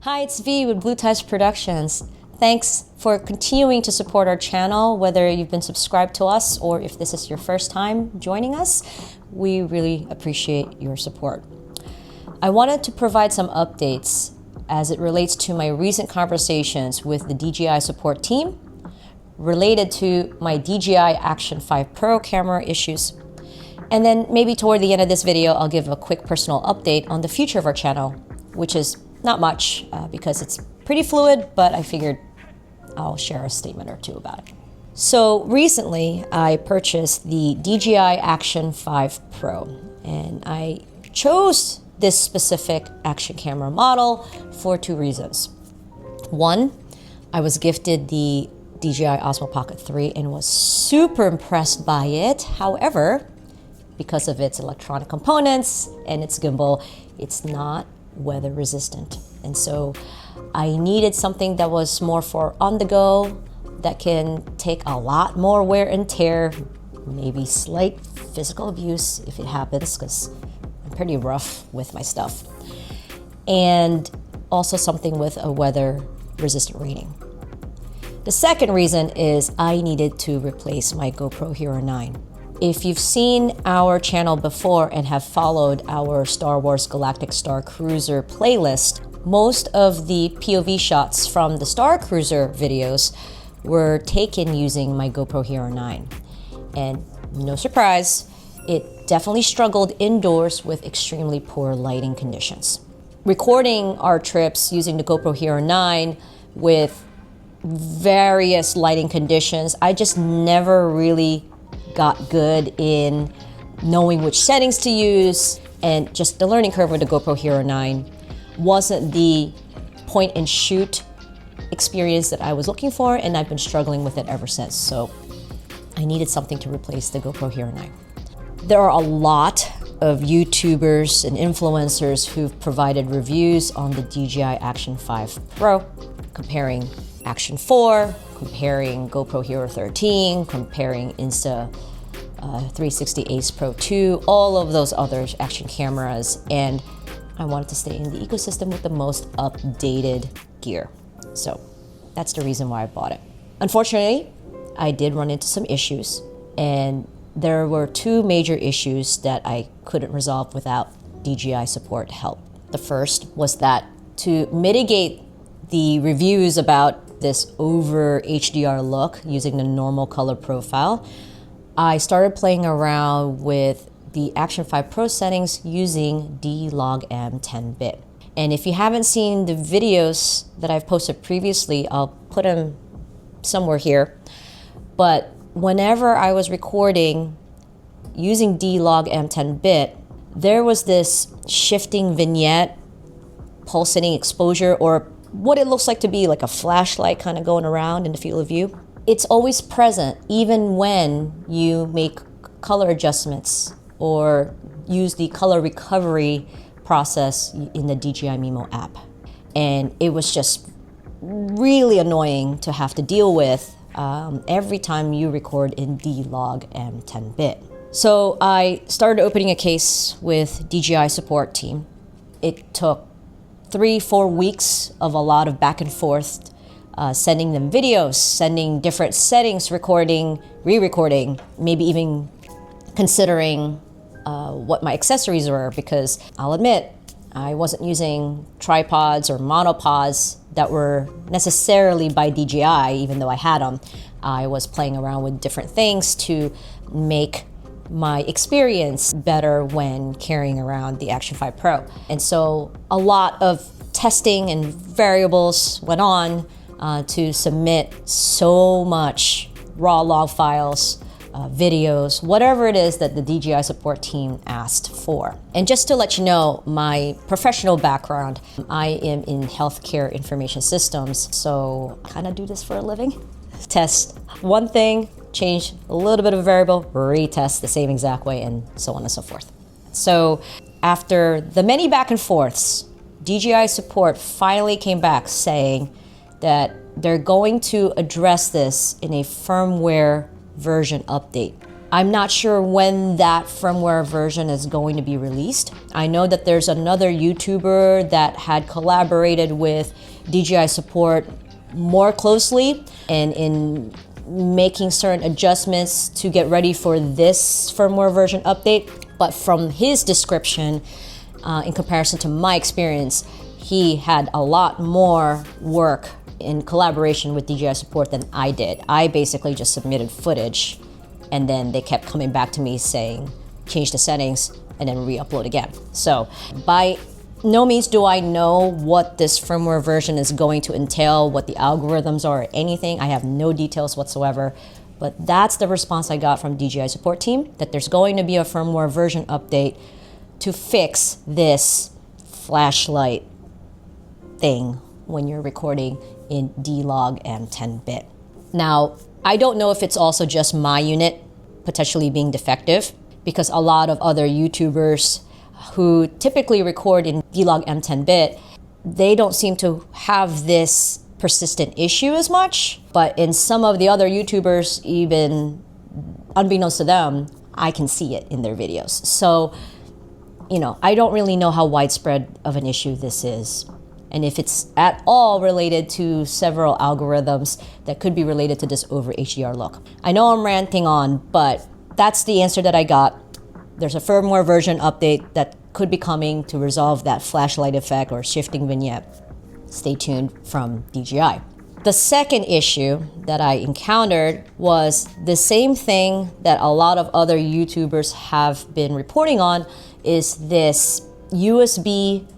Hi, it's V with Blue Touch Productions. Thanks for continuing to support our channel, whether you've been subscribed to us or if this is your first time joining us. We really appreciate your support. I wanted to provide some updates as it relates to my recent conversations with the DJI Support team related to my DJI Action 5 Pro camera issues. And then maybe toward the end of this video, I'll give a quick personal update on the future of our channel, which is not much because it's pretty fluid, but I figured I'll share a statement or two about it. So recently I purchased the DJI Action 5 Pro, and I chose this specific action camera model for two reasons. One, I was gifted the DJI Osmo Pocket 3 and was super impressed by it. However, because of its electronic components and its gimbal, it's not weather resistant. And so I needed something that was more for on the go, that can take a lot more wear and tear, maybe slight physical abuse if it happens, because I'm pretty rough with my stuff. And also something with a weather resistant rating. The second reason is I needed to replace my GoPro Hero 9. If you've seen our channel before and have followed our Star Wars Galactic Star Cruiser playlist, most of the POV shots from the Star Cruiser videos were taken using my GoPro Hero 9. And no surprise, it definitely struggled indoors with extremely poor lighting conditions. Recording our trips using the GoPro Hero 9 with various lighting conditions, I just never really got good in knowing which settings to use, and just the learning curve with the GoPro Hero 9 wasn't the point and shoot experience that I was looking for, and I've been struggling with it ever since. So I needed something to replace the GoPro Hero 9. There are a lot of YouTubers and influencers who've provided reviews on the DJI Action 5 Pro, comparing Action 4, comparing GoPro Hero 13, comparing Insta360 Ace Pro 2, all of those other action cameras, and I wanted to stay in the ecosystem with the most updated gear. So that's the reason why I bought it. Unfortunately, I did run into some issues, and there were two major issues that I couldn't resolve without DJI Support help. The first was that to mitigate the reviews about this over HDR look using the normal color profile, I started playing around with the Action 5 Pro settings using D-Log-M 10-bit. And if you haven't seen the videos that I've posted previously, I'll put them somewhere here. But whenever I was recording using D-Log-M 10-bit, there was this shifting vignette, pulsating exposure, or what it looks like to be like a flashlight kind of going around in the field of view. It's always present even when you make color adjustments or use the color recovery process in the DJI Mimo app. And it was just really annoying to have to deal with every time you record in D-Log-M 10-bit. So I started opening a case with DJI Support team. It took 3-4 weeks of a lot of back and forth, sending them videos, sending different settings, recording, re-recording, maybe even considering what my accessories were, because I'll admit, I wasn't using tripods or monopods that were necessarily by DJI, even though I had them. I was playing around with different things to make my experience better when carrying around the Action 5 Pro. And so a lot of testing and variables went on to submit so much raw log files, videos, whatever it is that the DJI Support team asked for. And just to let you know, my professional background, I am in healthcare information systems, so I kind of do this for a living. Test one thing, change a little bit of a variable, retest the same exact way, and so on and so forth. So after the many back and forths, DJI Support finally came back saying that they're going to address this in a firmware version update. I'm not sure when that firmware version is going to be released. I know that there's another YouTuber that had collaborated with DJI Support more closely and in making certain adjustments to get ready for this firmware version update. But from his description, in comparison to my experience, he had a lot more work in collaboration with DJI Support than I did. I basically just submitted footage, and then they kept coming back to me saying, change the settings and then re-upload again. So by no means do I know what this firmware version is going to entail, what the algorithms are or anything. I have no details whatsoever, but that's the response I got from DJI Support team, that there's going to be a firmware version update to fix this flashlight thing when you're recording in D-Log and 10-bit. Now, I don't know if it's also just my unit potentially being defective, because a lot of other YouTubers who typically record in D-Log M10-bit, they don't seem to have this persistent issue as much. But in some of the other YouTubers, even unbeknownst to them, I can see it in their videos. So, I don't really know how widespread of an issue this is, and if it's at all related to several algorithms that could be related to this over HDR look. I know I'm ranting on, but that's the answer that I got. There's a firmware version update that could be coming to resolve that flashlight effect or shifting vignette. Stay tuned from DJI. The second issue that I encountered was the same thing that a lot of other YouTubers have been reporting on, is this USB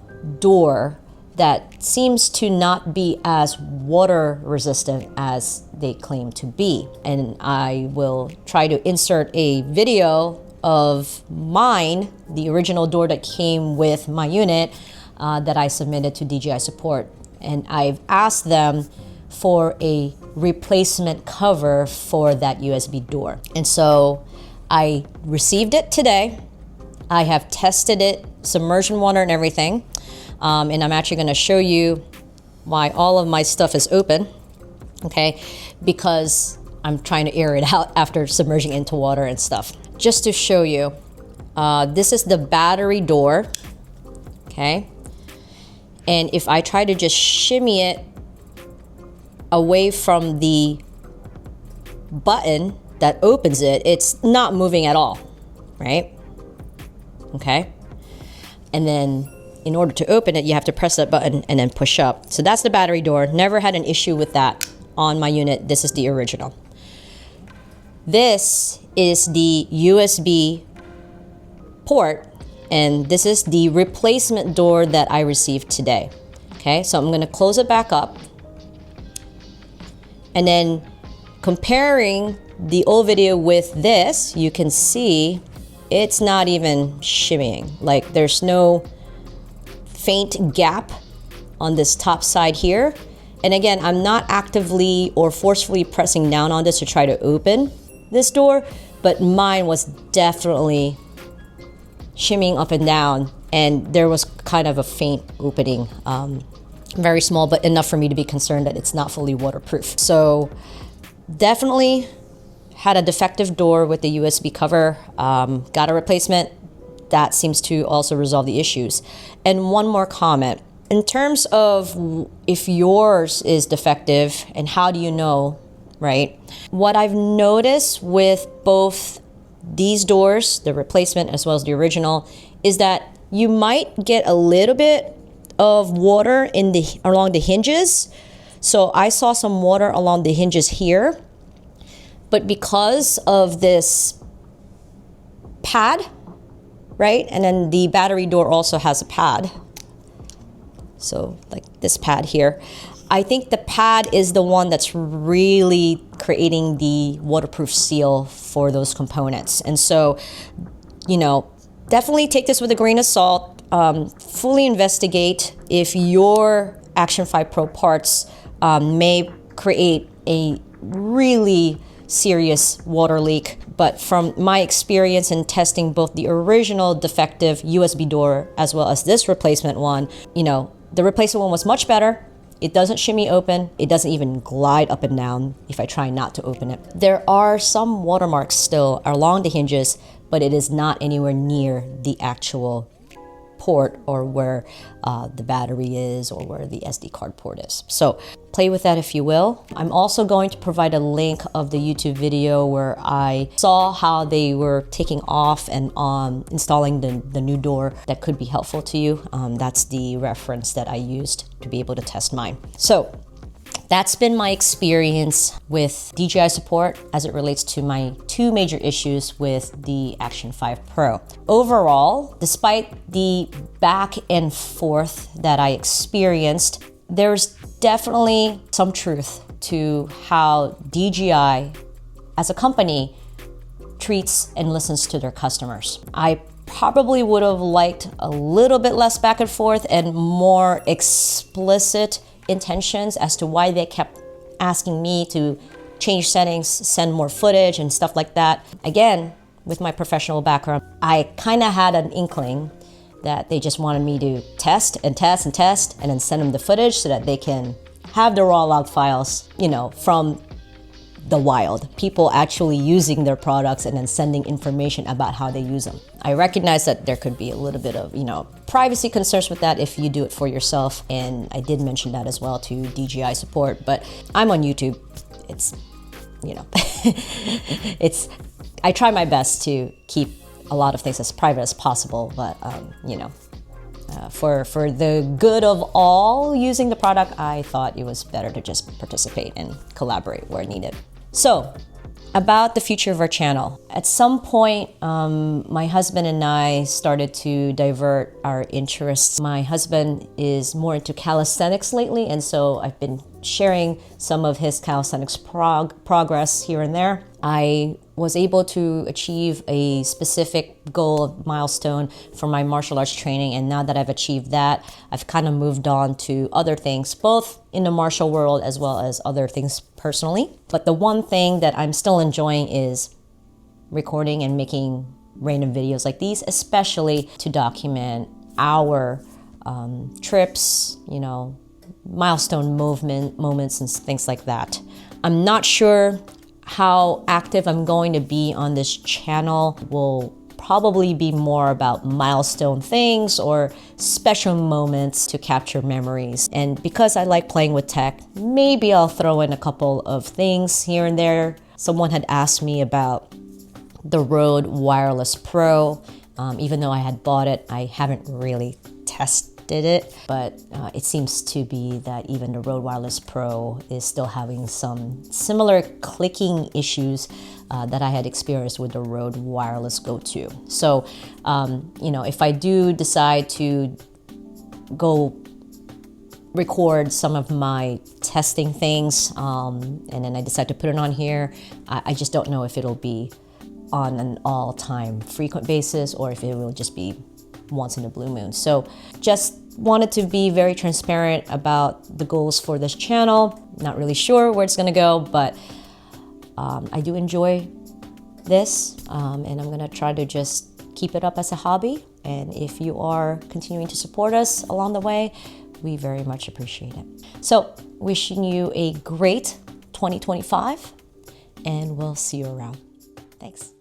door that seems to not be as water resistant as they claim to be. And I will try to insert a video of mine, the original door that came with my unit, that I submitted to DJI Support. And I've asked them for a replacement cover for that USB door. And so I received it today. I have tested it, submersion water and everything. And I'm actually going to show you why all of my stuff is open, okay? Because I'm trying to air it out after submerging into water and stuff. Just to show you, this is the battery door, okay? And if I try to just shimmy it away from the button that opens it, it's not moving at all, right? Okay? And then in order to open it, you have to press that button and then push up. So that's the battery door. Never had an issue with that on my unit. This is the original. This is the USB port, and this is the replacement door that I received today. Okay, so I'm gonna close it back up. And then comparing the old video with this, you can see it's not even shimmying. Like, there's no faint gap on this top side here. And again, I'm not actively or forcefully pressing down on this to try to open this door, but mine was definitely shimmying up and down, and there was kind of a faint opening, very small, but enough for me to be concerned that it's not fully waterproof. So definitely had a defective door with the USB cover, got a replacement. That seems to also resolve the issues. And one more comment. In terms of if yours is defective and how do you know, right? What I've noticed with both these doors, the replacement as well as the original, is that you might get a little bit of water along the hinges. So I saw some water along the hinges here, but because of this pad, right? And then the battery door also has a pad. So like this pad here. I think the pad is the one that's really creating the waterproof seal for those components. And so, definitely take this with a grain of salt. Fully investigate if your Action 5 Pro parts may create a really serious water leak. But from my experience in testing both the original defective USB door as well as this replacement one, the replacement one was much better. It doesn't shimmy open. It doesn't even glide up and down if I try not to open it. There are some watermarks still along the hinges, but it is not anywhere near the actual port or where the battery is or where the SD card port is. So play with that if you will. I'm also going to provide a link of the YouTube video where I saw how they were taking off and installing the new door. That could be helpful to you. That's the reference that I used to be able to test mine. So that's been my experience with DJI Support as it relates to my two major issues with the Action 5 Pro. Overall, despite the back and forth that I experienced, there's definitely some truth to how DJI as a company treats and listens to their customers. I probably would have liked a little bit less back and forth and more explicit intentions as to why they kept asking me to change settings, send more footage and stuff like that. Again, with my professional background, I kind of had an inkling that they just wanted me to test and test and test and then send them the footage so that they can have the raw log files, you know, from the wild. People actually using their products and then sending information about how they use them. I recognize that there could be a little bit of, privacy concerns with that if you do it for yourself. And I did mention that as well to DJI Support, but I'm on YouTube. It's, I try my best to keep a lot of things as private as possible, but for the good of all using the product, I thought it was better to just participate and collaborate where needed. So, about the future of our channel. At some point, my husband and I started to divert our interests. My husband is more into calisthenics lately, and so I've been sharing some of his calisthenics progress here and there. I was able to achieve a specific goal milestone for my martial arts training, and now that I've achieved that, I've kind of moved on to other things, both in the martial world as well as other things personally. But the one thing that I'm still enjoying is recording and making random videos like these, especially to document our trips, milestone moments and things like that. I'm not sure how active I'm going to be on this channel. Will probably be more about milestone things or special moments to capture memories. And because I like playing with tech, maybe I'll throw in a couple of things here and there. Someone had asked me about the Rode Wireless Pro. Even though I had bought it, I haven't really tested it, but it seems to be that even the Rode Wireless Pro is still having some similar clicking issues that I had experienced with the Rode Wireless Go 2. So, if I do decide to go record some of my testing things, and then I decide to put it on here, I just don't know if it'll be on an all-time frequent basis or if it will just be once in a blue moon. So just wanted to be very transparent about the goals for this channel. Not really sure where it's gonna go, but I do enjoy this, and I'm gonna try to just keep it up as a hobby. And if you are continuing to support us along the way, we very much appreciate it. So wishing you a great 2025, and we'll see you around. Thanks.